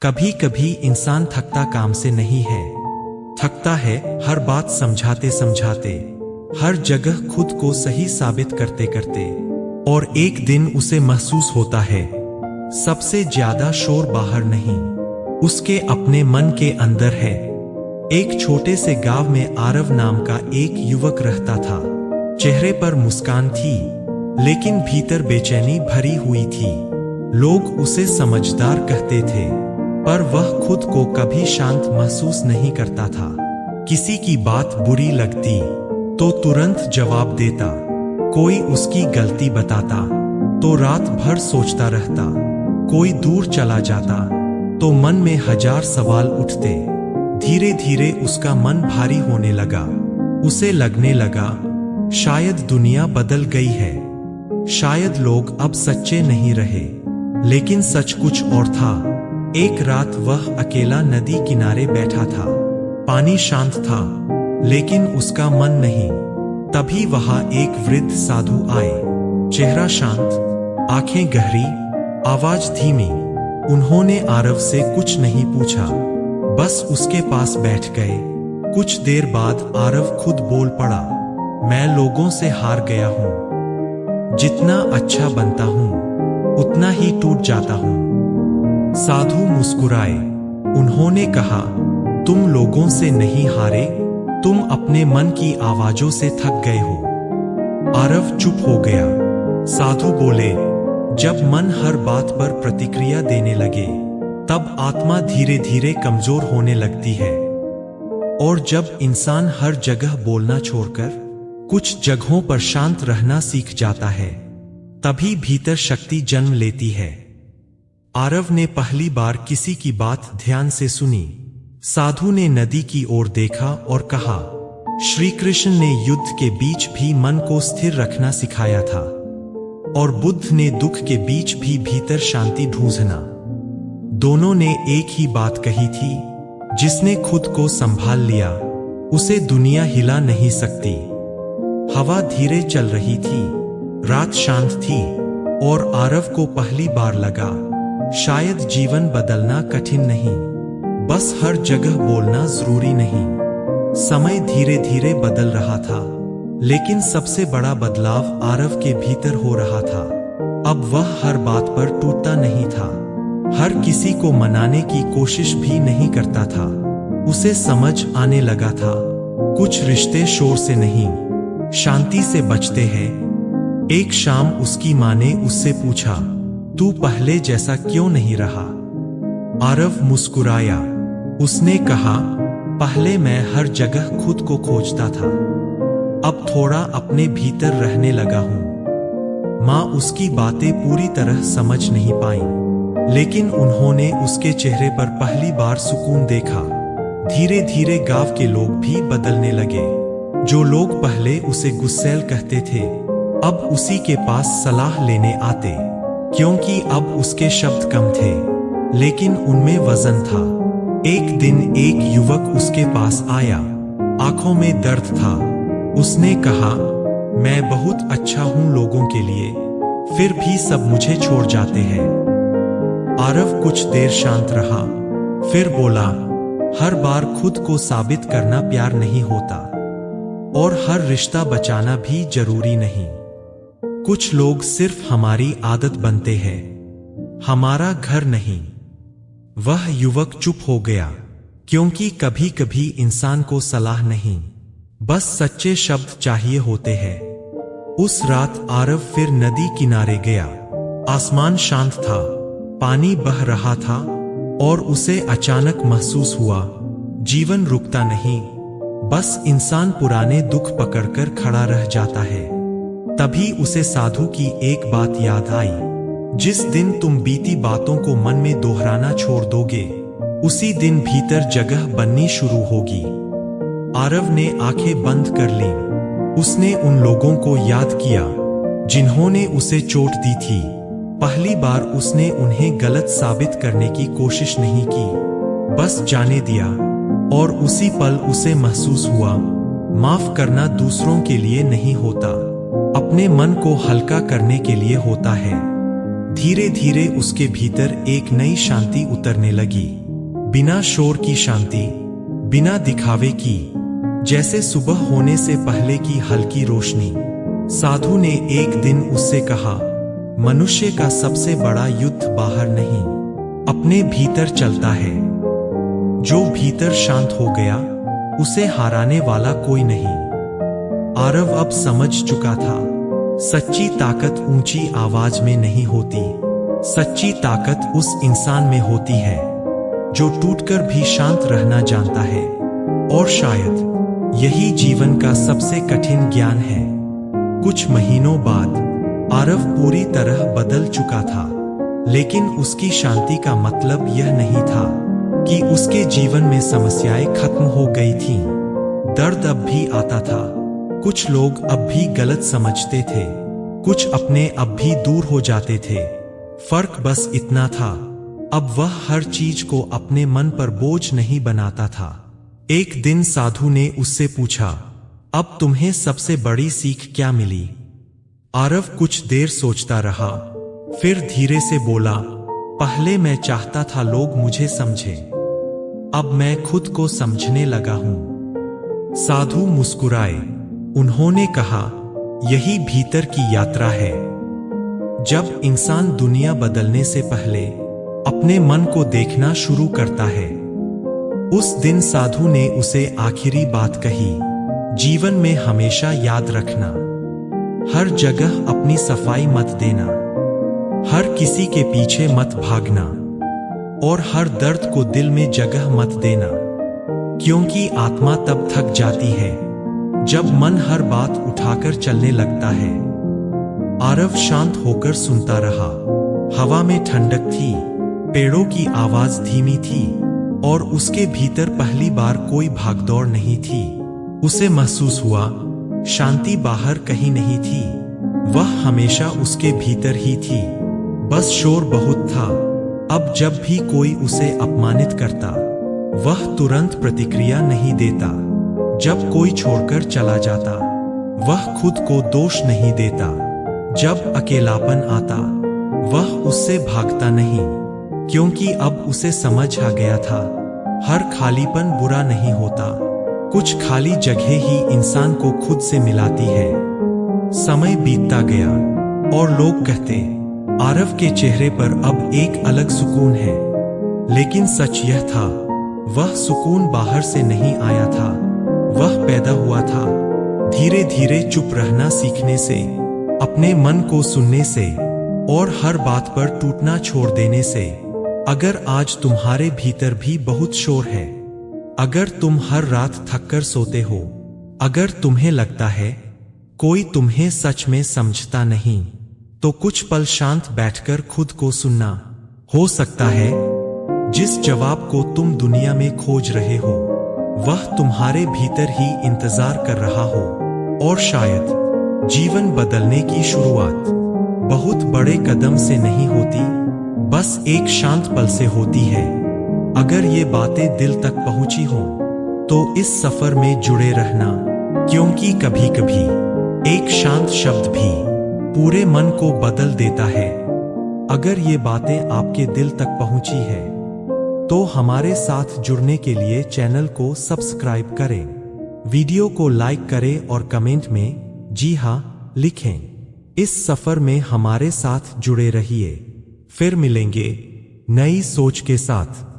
कभी कभी इंसान थकता काम से नहीं है, थकता है हर बात समझाते समझाते, हर जगह खुद को सही साबित करते करते। और एक दिन उसे महसूस होता है सबसे ज्यादा शोर बाहर नहीं, उसके अपने मन के अंदर है। एक छोटे से गांव में आरव नाम का एक युवक रहता था। चेहरे पर मुस्कान थी, लेकिन भीतर बेचैनी भरी हुई थी। लोग उसे समझदार कहते थे, पर वह खुद को कभी शांत महसूस नहीं करता था। किसी की बात बुरी लगती तो तुरंत जवाब देता, कोई उसकी गलती बताता तो रात भर सोचता रहता, कोई दूर चला जाता तो मन में हजार सवाल उठते। धीरे धीरे उसका मन भारी होने लगा। उसे लगने लगा शायद दुनिया बदल गई है, शायद लोग अब सच्चे नहीं रहे। लेकिन सच कुछ और था। एक रात वह अकेला नदी किनारे बैठा था। पानी शांत था, लेकिन उसका मन नहीं। तभी वहां एक वृद्ध साधु आए। चेहरा शांत, आंखें गहरी, आवाज धीमी। उन्होंने आरव से कुछ नहीं पूछा, बस उसके पास बैठ गए। कुछ देर बाद आरव खुद बोल पड़ा, मैं लोगों से हार गया हूं। जितना अच्छा बनता हूं, उतना ही टूट जाता हूं। साधु मुस्कुराए। उन्होंने कहा, तुम लोगों से नहीं हारे, तुम अपने मन की आवाजों से थक गए हो। आरव चुप हो गया। साधु बोले, जब मन हर बात पर प्रतिक्रिया देने लगे, तब आत्मा धीरे धीरे कमजोर होने लगती है। और जब इंसान हर जगह बोलना छोड़कर कुछ जगहों पर शांत रहना सीख जाता है, तभी भीतर शक्ति जन्म लेती है। आरव ने पहली बार किसी की बात ध्यान से सुनी। साधु ने नदी की ओर देखा और कहा, श्री कृष्ण ने युद्ध के बीच भी मन को स्थिर रखना सिखाया था, और बुद्ध ने दुख के बीच भी भीतर शांति ढूंढना। दोनों ने एक ही बात कही थी, जिसने खुद को संभाल लिया, उसे दुनिया हिला नहीं सकती। हवा धीरे चल रही थी, रात शांत थी, और आरव को पहली बार लगा, शायद जीवन बदलना कठिन नहीं, बस हर जगह बोलना जरूरी नहीं। समय धीरे धीरे बदल रहा था, लेकिन सबसे बड़ा बदलाव आरव के भीतर हो रहा था। अब वह हर बात पर टूटता नहीं था, हर किसी को मनाने की कोशिश भी नहीं करता था। उसे समझ आने लगा था, कुछ रिश्ते शोर से नहीं, शांति से बचते हैं। एक शाम उसकी माँ ने उससे पूछा, तू पहले जैसा क्यों नहीं रहा? आरव मुस्कुराया। उसने कहा, पहले मैं हर जगह खुद को खोजता था, अब थोड़ा अपने भीतर रहने लगा हूं। माँ उसकी बातें पूरी तरह समझ नहीं पाई, लेकिन उन्होंने उसके चेहरे पर पहली बार सुकून देखा। धीरे धीरे गांव के लोग भी बदलने लगे। जो लोग पहले उसे गुस्सैल कहते थे, अब उसी के पास सलाह लेने आते, क्योंकि अब उसके शब्द कम थे, लेकिन उनमें वजन था। एक दिन एक युवक उसके पास आया, आंखों में दर्द था। उसने कहा, मैं बहुत अच्छा हूं लोगों के लिए, फिर भी सब मुझे छोड़ जाते हैं। आरव कुछ देर शांत रहा, फिर बोला, हर बार खुद को साबित करना प्यार नहीं होता, और हर रिश्ता बचाना भी जरूरी नहीं। कुछ लोग सिर्फ हमारी आदत बनते हैं, हमारा घर नहीं। वह युवक चुप हो गया, क्योंकि कभी कभी इंसान को सलाह नहीं, बस सच्चे शब्द चाहिए होते हैं। उस रात आरव फिर नदी किनारे गया। आसमान शांत था, पानी बह रहा था, और उसे अचानक महसूस हुआ, जीवन रुकता नहीं, बस इंसान पुराने दुख पकड़कर खड़ा रह जाता है। तभी उसे साधु की एक बात याद आई, जिस दिन तुम बीती बातों को मन में दोहराना छोड़ दोगे, उसी दिन भीतर जगह बननी शुरू होगी। आरव ने आंखें बंद कर ली। उसने उन लोगों को याद किया जिन्होंने उसे चोट दी थी। पहली बार उसने उन्हें गलत साबित करने की कोशिश नहीं की, बस जाने दिया। और उसी पल उसे महसूस हुआ, माफ करना दूसरों के लिए नहीं होता, अपने मन को हल्का करने के लिए होता है। धीरे धीरे उसके भीतर एक नई शांति उतरने लगी, बिना शोर की शांति, बिना दिखावे की, जैसे सुबह होने से पहले की हल्की रोशनी। साधु ने एक दिन उससे कहा, मनुष्य का सबसे बड़ा युद्ध बाहर नहीं, अपने भीतर चलता है। जो भीतर शांत हो गया, उसे हराने वाला कोई नहीं। आरव अब समझ चुका था, सच्ची ताकत ऊंची आवाज में नहीं होती, सच्ची ताकत उस इंसान में होती है जो टूटकर भी शांत रहना जानता है। और शायद यही जीवन का सबसे कठिन ज्ञान है। कुछ महीनों बाद आरव पूरी तरह बदल चुका था, लेकिन उसकी शांति का मतलब यह नहीं था कि उसके जीवन में समस्याएं खत्म हो गई थीं। दर्द अब भी आता था, कुछ लोग अब भी गलत समझते थे, कुछ अपने अब भी दूर हो जाते थे। फर्क बस इतना था, अब वह हर चीज को अपने मन पर बोझ नहीं बनाता था। एक दिन साधु ने उससे पूछा, अब तुम्हें सबसे बड़ी सीख क्या मिली? आरव कुछ देर सोचता रहा, फिर धीरे से बोला, पहले मैं चाहता था लोग मुझे समझे, अब मैं खुद को समझने लगा हूं। साधु मुस्कुराए, उन्होंने कहा, यही भीतर की यात्रा है। जब इंसान दुनिया बदलने से पहले अपने मन को देखना शुरू करता है। उस दिन साधु ने उसे आखिरी बात कही, जीवन में हमेशा याद रखना, हर जगह अपनी सफाई मत देना, हर किसी के पीछे मत भागना, और हर दर्द को दिल में जगह मत देना, क्योंकि आत्मा तब थक जाती है जब मन हर बात उठाकर चलने लगता है। आरव शांत होकर सुनता रहा। हवा में ठंडक थी, पेड़ों की आवाज धीमी थी, और उसके भीतर पहली बार कोई भागदौड़ नहीं थी। उसे महसूस हुआ, शांति बाहर कहीं नहीं थी, वह हमेशा उसके भीतर ही थी, बस शोर बहुत था। अब जब भी कोई उसे अपमानित करता, वह तुरंत प्रतिक्रिया नहीं देता। जब कोई छोड़कर चला जाता, वह खुद को दोष नहीं देता। जब अकेलापन आता, वह उससे भागता नहीं, क्योंकि अब उसे समझ आ गया था, हर खालीपन बुरा नहीं होता, कुछ खाली जगह ही इंसान को खुद से मिलाती है। समय बीतता गया और लोग कहते, आरव के चेहरे पर अब एक अलग सुकून है। लेकिन सच यह था, वह सुकून बाहर से नहीं आया था, वह पैदा हुआ था धीरे धीरे चुप रहना सीखने से, अपने मन को सुनने से, और हर बात पर टूटना छोड़ देने से। अगर आज तुम्हारे भीतर भी बहुत शोर है, अगर तुम हर रात थककर सोते हो, अगर तुम्हें लगता है कोई तुम्हें सच में समझता नहीं, तो कुछ पल शांत बैठकर खुद को सुनना। हो सकता है जिस जवाब को तुम दुनिया में खोज रहे हो, वह तुम्हारे भीतर ही इंतजार कर रहा हो। और शायद जीवन बदलने की शुरुआत बहुत बड़े कदम से नहीं होती, बस एक शांत पल से होती है। अगर ये बातें दिल तक पहुंची हों, तो इस सफर में जुड़े रहना, क्योंकि कभी कभी एक शांत शब्द भी पूरे मन को बदल देता है। अगर ये बातें आपके दिल तक पहुंची है, तो हमारे साथ जुड़ने के लिए चैनल को सब्सक्राइब करें, वीडियो को लाइक करें और कमेंट में जी हाँ लिखें। इस सफर में हमारे साथ जुड़े रहिए। फिर मिलेंगे नई सोच के साथ।